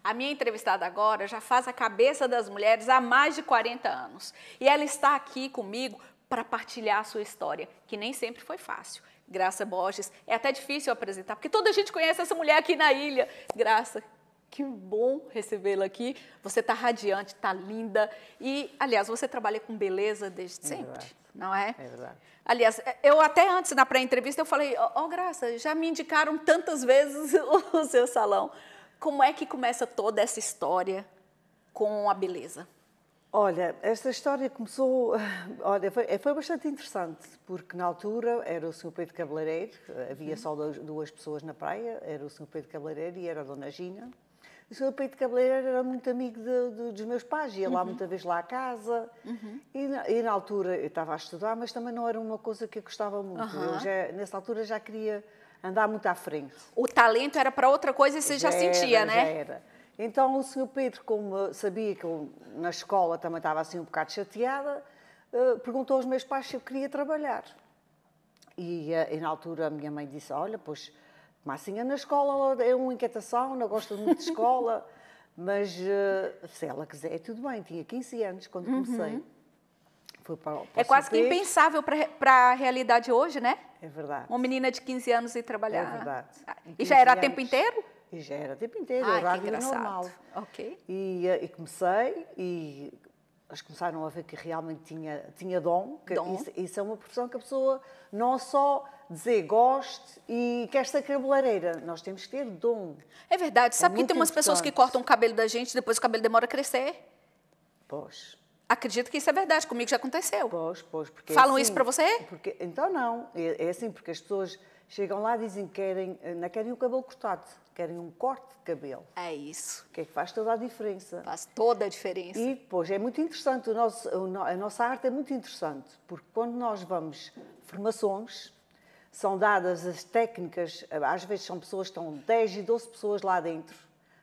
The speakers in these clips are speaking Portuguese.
A minha entrevistada agora já faz a cabeça das mulheres há mais de 40 anos. E ela está aqui comigo para partilhar a sua história, que nem sempre foi fácil. Graça Borges, é até difícil apresentar, porque toda a gente conhece essa mulher aqui na ilha. Graça, que bom recebê-la aqui. Você está radiante, está linda. E, aliás, você trabalha com beleza desde sempre, verdade. não é? É verdade. Aliás, eu até antes, na pré-entrevista, eu falei, Graça, já me indicaram tantas vezes o seu salão. Como é que começa toda essa história com a beleza? Olha, esta história começou, olha, foi bastante interessante, porque na altura era o Sr. Pedro Cabeleireiro, havia só duas pessoas na praia, era o Sr. Pedro Cabeleireiro e era a Dona Gina. O Sr. Pedro Cabeleireiro era muito amigo dos meus pais, ia lá muita vez lá à casa, e na altura eu estava a estudar, mas também não era uma coisa que eu gostava muito. Nessa altura já queria andar muito à frente. O talento era para outra coisa e você já sentia, né? Já era. Então o Sr. Pedro, como sabia que eu na escola também estava assim um bocado chateada, perguntou aos meus pais se eu queria trabalhar. E na altura a minha mãe disse, olha, pois, Massinha na escola é uma inquietação, não gosta muito de escola, mas se ela quiser, tudo bem. Tinha 15 anos quando comecei. Fui para É quase que impensável para a realidade hoje, né? É verdade. Uma menina de 15 anos ir trabalhar. É verdade. E já era a tempo inteiro? E já era a tempo inteiro, Ai, horário que engraçado. normal. Ok. E comecei, e eles começaram a ver que realmente tinha dom. Isso é uma profissão que a pessoa não só dizer goste e quer ser cabeleireira, nós temos que ter dom. É verdade. Sabe que tem umas pessoas que cortam o cabelo da gente, depois o cabelo demora a crescer? Pois. Acredito que isso é verdade, comigo já aconteceu. Pois, porque Falam assim, isso para você? Porque, então não, é assim, porque as pessoas chegam lá e dizem que não querem o cabelo cortado, querem um corte de cabelo. É isso. Que é que faz toda a diferença. Faz toda a diferença. E depois é muito interessante, a nossa arte é muito interessante, porque quando nós vamos formações, são dadas as técnicas, às vezes são pessoas, estão 10 e 12 pessoas lá dentro,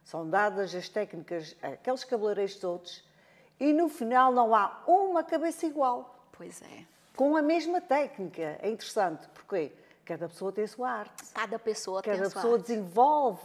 são dadas as técnicas àqueles cabeleireiros todos, e no final não há uma cabeça igual. Pois é. Com a mesma técnica. É interessante, porque cada pessoa tem a sua arte. Cada pessoa tem a sua arte. Cada pessoa desenvolve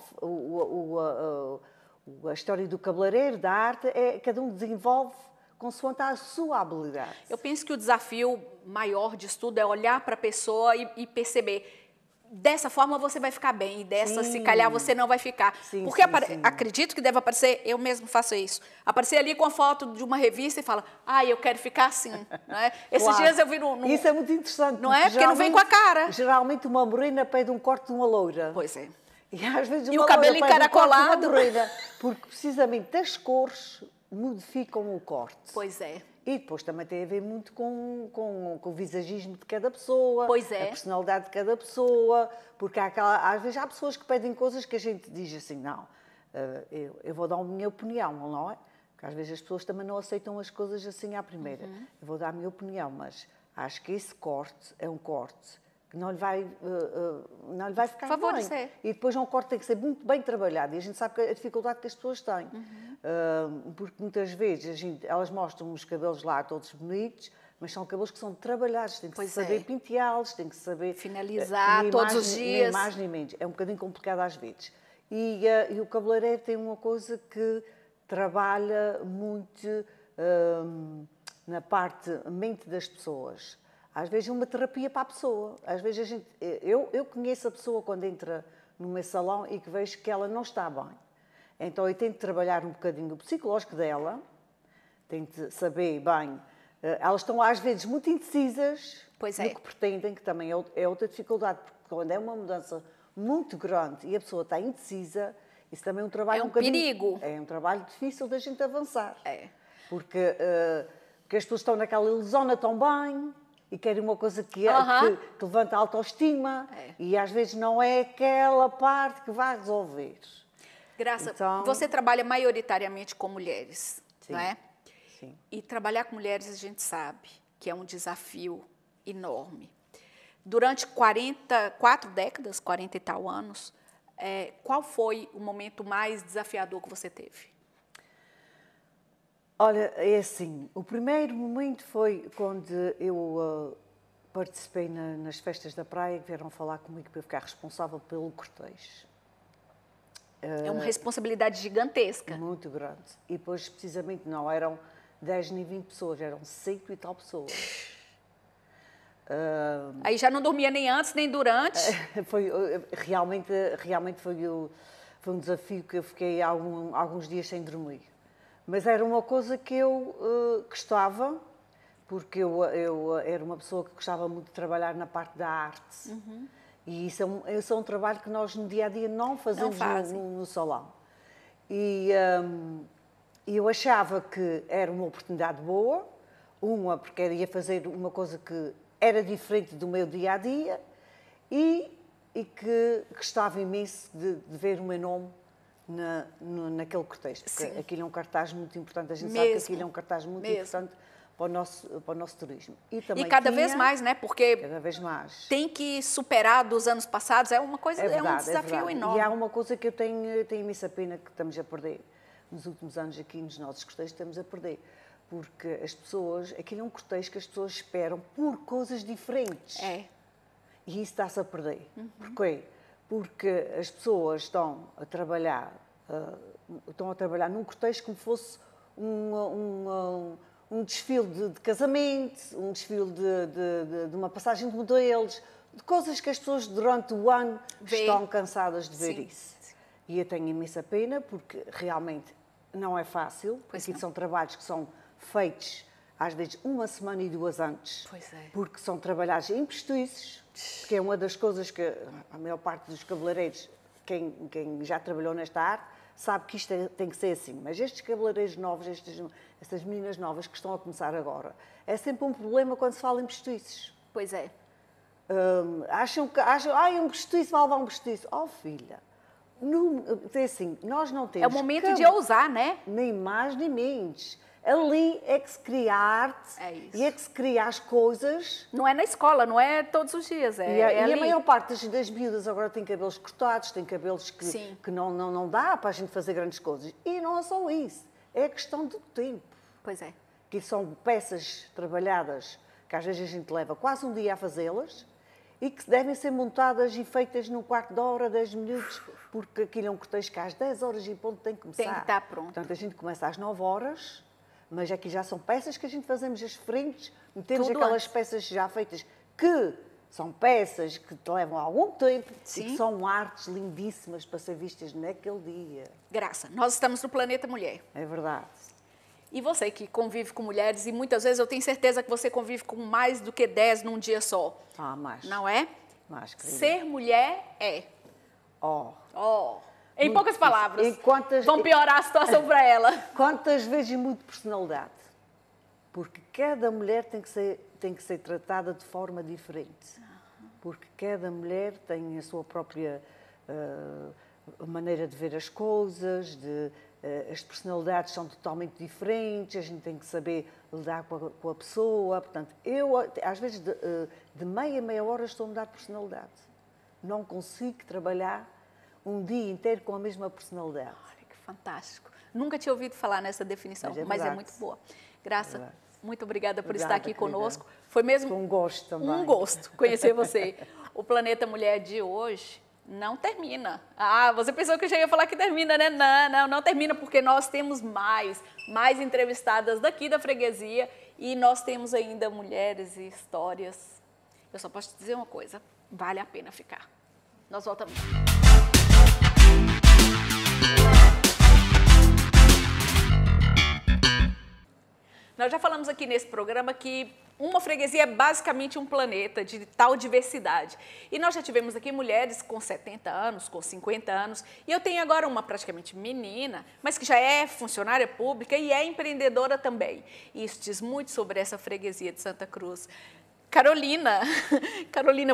a história do cabeleireiro, da arte, cada um desenvolve consoante a sua habilidade. Eu penso que o desafio maior disso tudo é olhar para a pessoa e perceber. Dessa forma você vai ficar bem, e dessa, se calhar, você não vai ficar. Porque acredito que deve aparecer, eu mesmo faço isso, aparecer ali com a foto de uma revista e fala, eu quero ficar assim. Não é? Esses dias eu vi no... Isso é muito interessante. Não é? Porque não vem com a cara. Geralmente uma morena pede um corte de uma loura. Pois é. E às vezes o cabelo encaracolado. Porque precisamente as cores modificam o corte. Pois é. E depois também tem a ver muito com o visagismo de cada pessoa, pois é. A personalidade de cada pessoa, porque às vezes há pessoas que pedem coisas que a gente diz assim, não, eu vou dar a minha opinião, não é? Porque às vezes as pessoas também não aceitam as coisas assim à primeira. Eu vou dar a minha opinião, mas acho que esse corte é um corte que não lhe vai ficar favorecer. Bem. E depois é um corte que tem que ser muito bem trabalhado. E a gente sabe a dificuldade que as pessoas têm. Porque muitas vezes elas mostram os cabelos lá todos bonitos, mas são cabelos que são trabalhados. Tem que saber penteá-los, tem que saber... finalizar todos os dias. Nem mais nem menos. É um bocadinho complicado às vezes. E o cabeleireiro tem uma coisa que trabalha muito na parte mente das pessoas. Às vezes é uma terapia para a pessoa. Às vezes eu conheço a pessoa quando entra no meu salão e que vejo que ela não está bem. Então eu tento trabalhar um bocadinho o psicológico dela, tento saber bem. Elas estão às vezes muito indecisas no que pretendem, que também é outra dificuldade, porque quando é uma mudança muito grande e a pessoa está indecisa, isso também é um trabalho perigo. É um trabalho difícil da gente avançar. É. Porque as pessoas estão naquela ilusão tão bem e querem uma coisa que levanta a autoestima e às vezes não é aquela parte que vai resolver. Graça, você trabalha maioritariamente com mulheres, não é? Sim. E trabalhar com mulheres a gente sabe que é um desafio enorme. Durante 4 décadas, 40 e tal anos, qual foi o momento mais desafiador que você teve? Olha, é assim, o primeiro momento foi quando eu participei nas festas da praia, que vieram falar comigo para eu ficar responsável pelo cortejo. É uma responsabilidade gigantesca. Muito grande. E depois, precisamente, não eram 10 nem 20 pessoas, eram 100 e tal pessoas. Aí já não dormia nem antes, nem durante. Foi, realmente foi um desafio que eu fiquei alguns dias sem dormir. Mas era uma coisa que eu gostava, porque eu era uma pessoa que gostava muito de trabalhar na parte da arte. E isso é um trabalho que nós no dia-a-dia não fazemos no salão. E eu achava que era uma oportunidade boa, porque ia fazer uma coisa que era diferente do meu dia-a-dia e que gostava imenso de ver o meu nome naquele contexto. Porque Sim. aquilo é um cartaz muito importante, a gente sabe que aquilo é um cartaz muito importante para o nosso turismo. E cada vez mais, né? Porque cada vez mais. Tem que superar dos anos passados, é uma coisa, Verdade, é um desafio enorme. E há uma coisa que eu tenho imensa pena que estamos a perder. Nos últimos anos aqui nos nossos cortejos estamos a perder. Porque as pessoas, aquilo é um cortejo que as pessoas esperam por coisas diferentes. E isso está-se a perder. Porquê? Porque as pessoas estão a trabalhar num cortejo como fosse um desfile de casamento, um desfile de uma passagem de modelos, de coisas que as pessoas durante o ano estão cansadas de ver isso. E eu tenho imensa pena porque realmente não é fácil. Aqui são trabalhos que são feitos às vezes uma semana e 2 antes, porque são trabalhados em postiços, que é uma das coisas que a maior parte dos cabeleireiros, quem já trabalhou nesta arte, sabe que isto tem que ser assim. Mas estes cabeleireiros novos, estas meninas novas que estão a começar agora, é sempre um problema quando se fala em postiços. Pois é. Acham, um postiço vai levar um postiço. Oh, filha, assim, nós não temos... É o momento de ousar, né? Nem mais, nem menos. Ali é que se cria a arte e é que se cria as coisas. Não é na escola, não é todos os dias, E a maior parte das miúdas agora tem cabelos cortados, tem cabelos que não dá para a gente fazer grandes coisas. E não é só isso, é a questão do tempo. Pois é. Que são peças trabalhadas que às vezes a gente leva quase um dia a fazê-las e que devem ser montadas e feitas num quarto de hora, 10 minutos, porque aquilo é um cortejo que às 10 horas em ponto tem que começar. Tem que estar pronto. Portanto, a gente começa às 9 horas... Mas aqui já são peças que a gente fazemos as frentes, metemos aquelas peças já feitas, que são peças que te levam algum tempo e que são artes lindíssimas para ser vistas naquele dia. Graça, nós estamos no Planeta Mulher. É verdade. E você que convive com mulheres, e muitas vezes eu tenho certeza que você convive com mais do que 10 num dia só. Mais. Não é? Mais, querida. Ser mulher é. Em Muito poucas palavras, vão piorar a situação para ela. Quantas vezes muda de personalidade? Porque cada mulher tem que ser tratada de forma diferente. Porque cada mulher tem a sua própria maneira de ver as coisas, as personalidades são totalmente diferentes, a gente tem que saber lidar com a pessoa. Portanto, eu, às vezes, de meia hora estou a mudar de personalidade. Não consigo trabalhar um dia inteiro com a mesma personalidade. Olha, que fantástico. Nunca tinha ouvido falar nessa definição, mas é muito boa. Graça, muito obrigada por estar aqui conosco. Foi mesmo um gosto também. Um gosto conhecer você. O Planeta Mulher de hoje não termina. Você pensou que eu já ia falar que termina, né? Não termina, porque nós temos mais entrevistadas daqui da freguesia e nós temos ainda mulheres e histórias. Eu só posso te dizer uma coisa, vale a pena ficar. Nós voltamos. Nós já falamos aqui nesse programa que uma freguesia é basicamente um planeta de tal diversidade. E nós já tivemos aqui mulheres com 70 anos, com 50 anos, e eu tenho agora uma praticamente menina, mas que já é funcionária pública e é empreendedora também. E isso diz muito sobre essa freguesia de Santa Cruz. Carolina,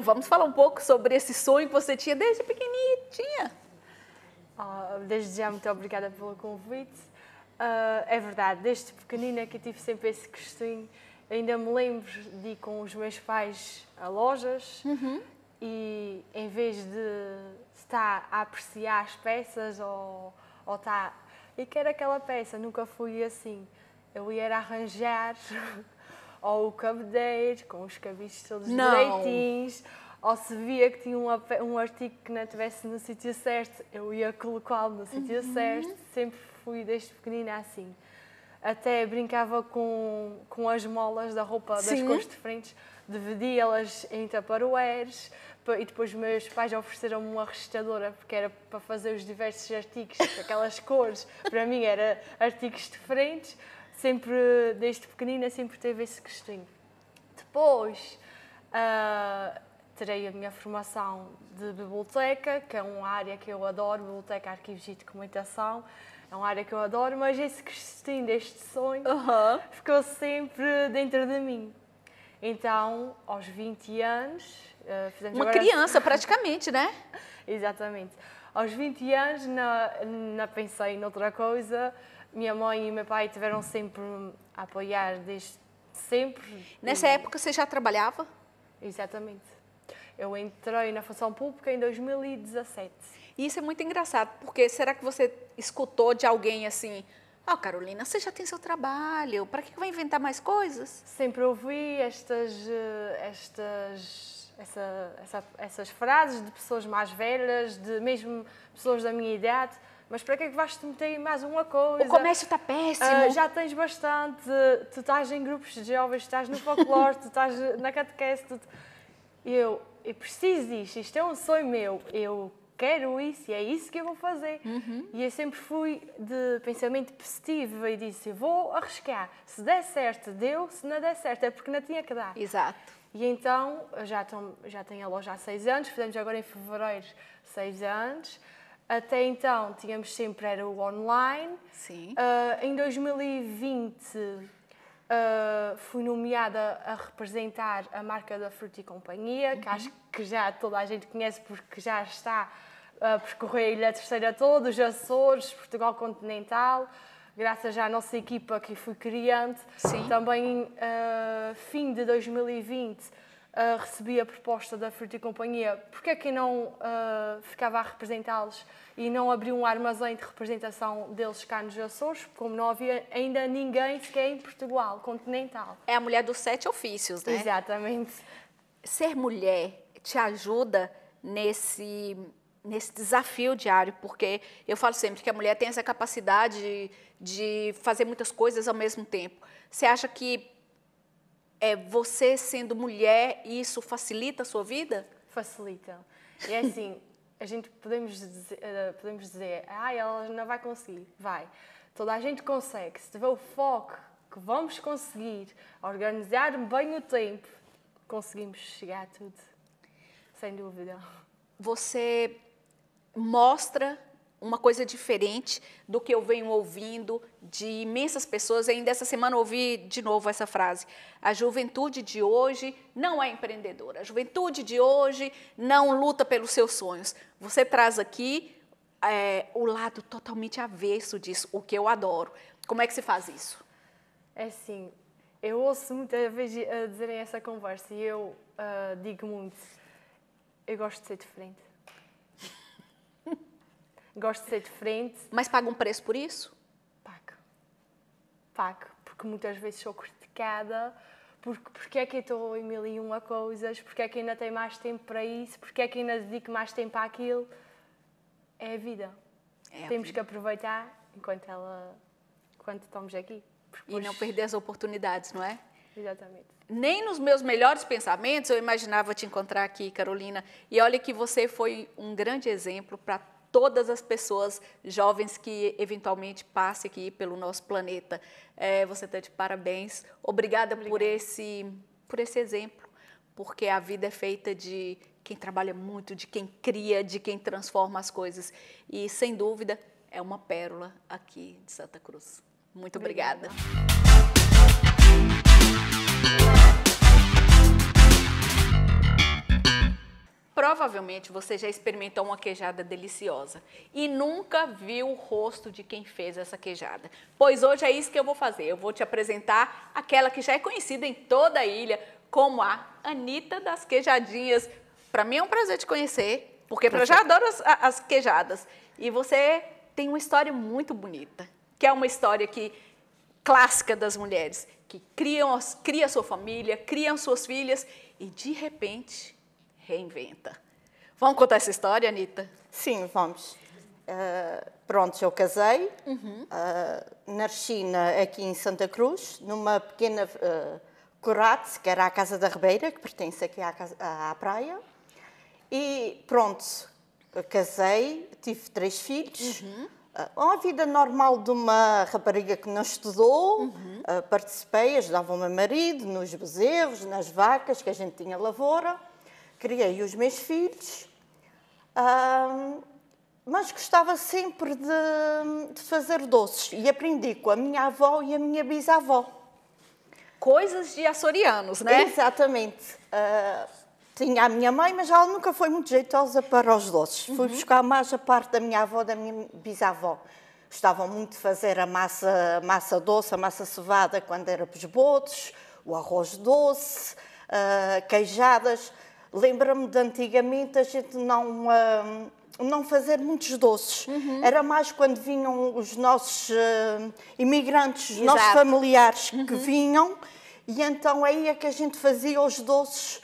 vamos falar um pouco sobre esse sonho que você tinha desde pequenininha. Desde já, muito obrigada pelo convite. É verdade, desde pequenina que eu tive sempre esse costume. Ainda me lembro de ir com os meus pais a lojas e em vez de estar a apreciar as peças ou estar... E quero aquela peça, nunca fui assim. Eu ia arranjar ou o cabedeiro com os cabides todos direitinhos, ou se via que tinha um artigo que não estivesse no sítio certo, eu ia colocá-lo no sítio certo. Sempre fui desde pequenina assim. Até brincava com as molas da roupa das cores diferentes, dividia-las em tupperwares, e depois meus pais ofereceram-me uma registradora, porque era para fazer os diversos artigos, aquelas cores, para mim eram artigos diferentes. Sempre, desde pequenina, sempre teve esse gostinho. Depois, terei a minha formação de biblioteca, que é uma área que eu adoro, biblioteca, arquivos e documentação. É uma área que eu adoro, mas esse gostinho deste sonho ficou sempre dentro de mim. Então, aos 20 anos... fizemos uma criança, praticamente, né? Exatamente. Aos 20 anos, não pensei noutra coisa. Minha mãe e meu pai tiveram sempre a apoiar, desde sempre. Nessa época, você já trabalhava? Exatamente. Eu entrei na função pública em 2017. E isso é muito engraçado, porque será que você escutou de alguém assim, Carolina, você já tem seu trabalho, para que vai inventar mais coisas? Sempre ouvi essas frases de pessoas mais velhas, de mesmo pessoas da minha idade, mas para que é que vais-te meter em mais uma coisa? O comércio está péssimo. Já tens bastante, tu estás em grupos de jovens, estás no folclore, tu estás na catequese, eu preciso disto, isto é um sonho meu, eu quero isso e é isso que eu vou fazer. E eu sempre fui de pensamento positivo e disse, eu vou arriscar, se der certo, deu, se não der certo, é porque não tinha que dar. Exato. E então, já tenho a loja há 6 anos, fizemos agora em fevereiro 6 anos. Até então, tínhamos sempre, era o online. Sim. Em 2020, fui nomeada a representar a marca da Fruta & Companhia, que acho que já toda a gente conhece, porque já está a percorrer a Ilha Terceira toda, os Açores, Portugal continental. Graças à nossa equipa que fui criando. Sim. Também, fim de 2020, recebi a proposta da Fruta & Companhia. Porque é que eu não ficava a representá-los e não abri um armazém de representação deles cá nos Açores, como não havia ainda ninguém sequer em Portugal continental. É a mulher dos 7 ofícios, né? Exatamente. Ser mulher te ajuda nesse desafio diário, porque eu falo sempre que a mulher tem essa capacidade de fazer muitas coisas ao mesmo tempo. Você acha que você sendo mulher, isso facilita a sua vida? Facilita. E é assim, a gente podemos dizer, ela não vai conseguir. Vai. Toda a gente consegue. Se tiver o foco que vamos conseguir, organizar bem o tempo, conseguimos chegar a tudo. Sem dúvida. Você mostra uma coisa diferente do que eu venho ouvindo de imensas pessoas. Ainda essa semana eu ouvi de novo essa frase. A juventude de hoje não é empreendedora. A juventude de hoje não luta pelos seus sonhos. Você traz aqui o lado totalmente avesso disso, o que eu adoro. Como é que se faz isso? É assim, eu ouço muitas vezes dizerem essa conversa e eu digo muito, eu gosto de ser diferente. Gosto de ser diferente. Mas paga um preço por isso? Pago. Porque muitas vezes sou criticada. Porque é que eu estou em 1001 coisas? Porque é que ainda tenho mais tempo para isso? Porque é que ainda dedico mais tempo àquilo? É a vida. Temos que aproveitar enquanto estamos aqui. E não perder as oportunidades, não é? Exatamente. Nem nos meus melhores pensamentos eu imaginava te encontrar aqui, Carolina. E olha que você foi um grande exemplo para todas as pessoas jovens que eventualmente passem aqui pelo nosso planeta. Você está de parabéns. Obrigada por esse exemplo, porque a vida é feita de quem trabalha muito, de quem cria, de quem transforma as coisas. E, sem dúvida, é uma pérola aqui de Santa Cruz. Muito obrigada. Provavelmente você já experimentou uma queijada deliciosa e nunca viu o rosto de quem fez essa queijada. Pois hoje é isso que eu vou fazer. Eu vou te apresentar aquela que já é conhecida em toda a ilha como a Anita das Queijadinhas. Para mim é um prazer te conhecer, porque eu já adoro as queijadas. E você tem uma história muito bonita, que é uma história clássica das mulheres, que cria sua família, criam suas filhas e, de repente, reinventa. Vamos contar essa história, Anita? Sim, vamos. Pronto, eu casei, nasci aqui em Santa Cruz, numa pequena corate, que era a Casa da Ribeira, que pertence aqui à praia. E pronto, casei, tive 3 filhos. Uma vida normal de uma rapariga que não estudou. Participei, ajudava o meu marido nos bezerros, nas vacas, que a gente tinha lavoura. Criei os meus filhos. Mas gostava sempre de fazer doces e aprendi com a minha avó e a minha bisavó. Coisas de açorianos, né? Exatamente. Tinha a minha mãe, mas ela nunca foi muito jeitosa para os doces. Fui buscar mais a parte da minha avó e da minha bisavó. Gostavam muito de fazer a massa doce, a massa cevada quando era para os botos, o arroz doce, queijadas. Lembro-me de antigamente a gente não fazer muitos doces. Era mais quando vinham os nossos imigrantes, os nossos familiares que vinham, e então aí é que a gente fazia os doces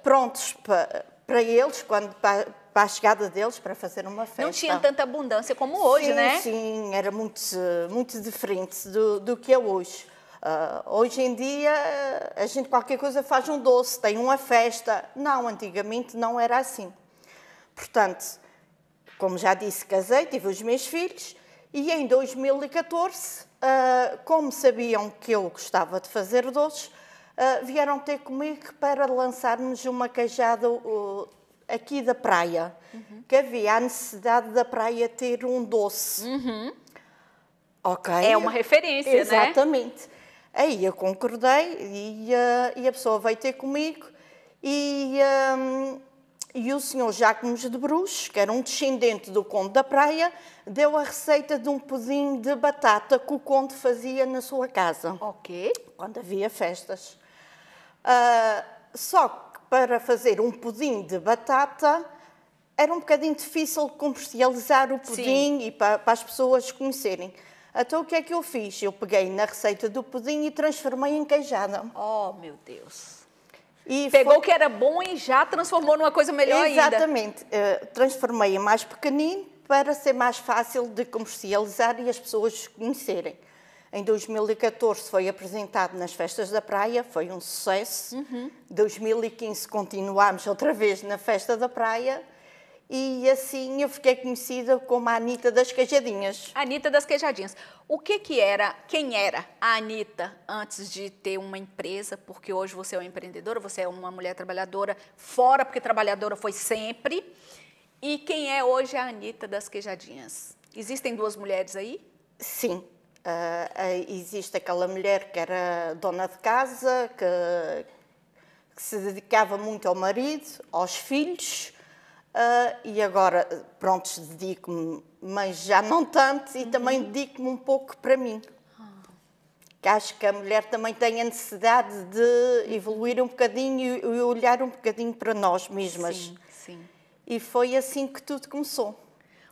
prontos para eles, para a chegada deles, para fazer uma festa. Não tinha tanta abundância como hoje, sim, né? Sim, era muito diferente do que é hoje. Hoje em dia, a gente qualquer coisa faz um doce, tem uma festa. Não, antigamente não era assim. Portanto, como já disse, casei, tive os meus filhos e em 2014, como sabiam que eu gostava de fazer doces, vieram ter comigo para lançarmos uma queijada aqui da praia, que havia a necessidade da praia ter um doce. É uma referência, Exatamente. Né? Aí eu concordei e a pessoa veio ter comigo e o senhor Jacques de Bruxo, que era um descendente do Conde da Praia, deu a receita de um pudim de batata que o Conde fazia na sua casa. Ok. Quando havia festas. Só que para fazer um pudim de batata era um bocadinho difícil comercializar o pudim. Sim. E para as pessoas conhecerem. Então o que é que eu fiz? Eu peguei na receita do pudim e transformei em queijada. Oh, meu Deus! E pegou o que era bom e já transformou numa coisa melhor ainda. Exatamente. Transformei em mais pequenino para ser mais fácil de comercializar e as pessoas conhecerem. Em 2014 foi apresentado nas festas da praia, foi um sucesso. Em 2015 continuámos outra vez na festa da praia. E assim eu fiquei conhecida como a Anita das Queijadinhas. Anita das Queijadinhas. Quem era a Anita antes de ter uma empresa? Porque hoje você é uma empreendedora, você é uma mulher trabalhadora fora, porque trabalhadora foi sempre. E quem é hoje a Anita das Queijadinhas? Existem 2 mulheres aí? Sim. Existe aquela mulher que era dona de casa, que se dedicava muito ao marido, aos filhos. E agora, pronto, dedico-me, mas já não tanto, e também dedico-me um pouco para mim. Que acho que a mulher também tem a necessidade de evoluir um bocadinho e olhar um bocadinho para nós mesmas. Sim, sim. E foi assim que tudo começou.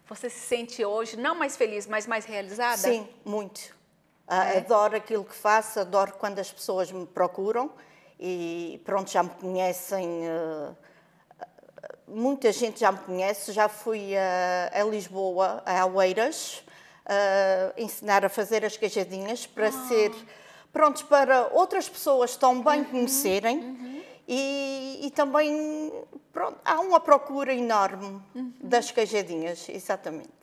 Você se sente hoje não mais feliz, mas mais realizada? Sim, muito. Adoro aquilo que faço, adoro quando as pessoas me procuram e pronto, já me conhecem. Muita gente já me conhece, já fui a Lisboa, a Oeiras, ensinar a fazer as queijadinhas para prontos, para outras pessoas também conhecerem e também pronto, há uma procura enorme das queijadinhas, exatamente.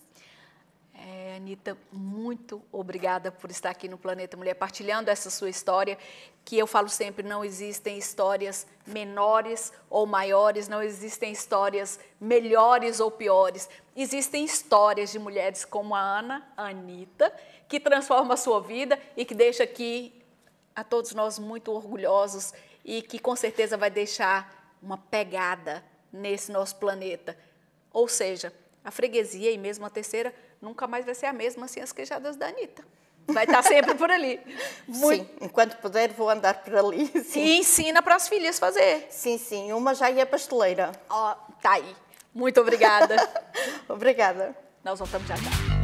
Anita, muito obrigada por estar aqui no Planeta Mulher, partilhando essa sua história, que eu falo sempre, não existem histórias menores ou maiores, não existem histórias melhores ou piores. Existem histórias de mulheres como a Anita, que transforma a sua vida e que deixa aqui a todos nós muito orgulhosos e que com certeza vai deixar uma pegada nesse nosso planeta. Ou seja, a freguesia e mesmo a terceira nunca mais vai ser a mesma assim as queijadas da Anita. Vai estar sempre por ali. Sim, enquanto puder vou andar por ali. Sim. E ensina para as filhas fazer. Sim, sim, uma já é pasteleira. Ó, tá aí. Muito obrigada. Obrigada. Nós voltamos já já.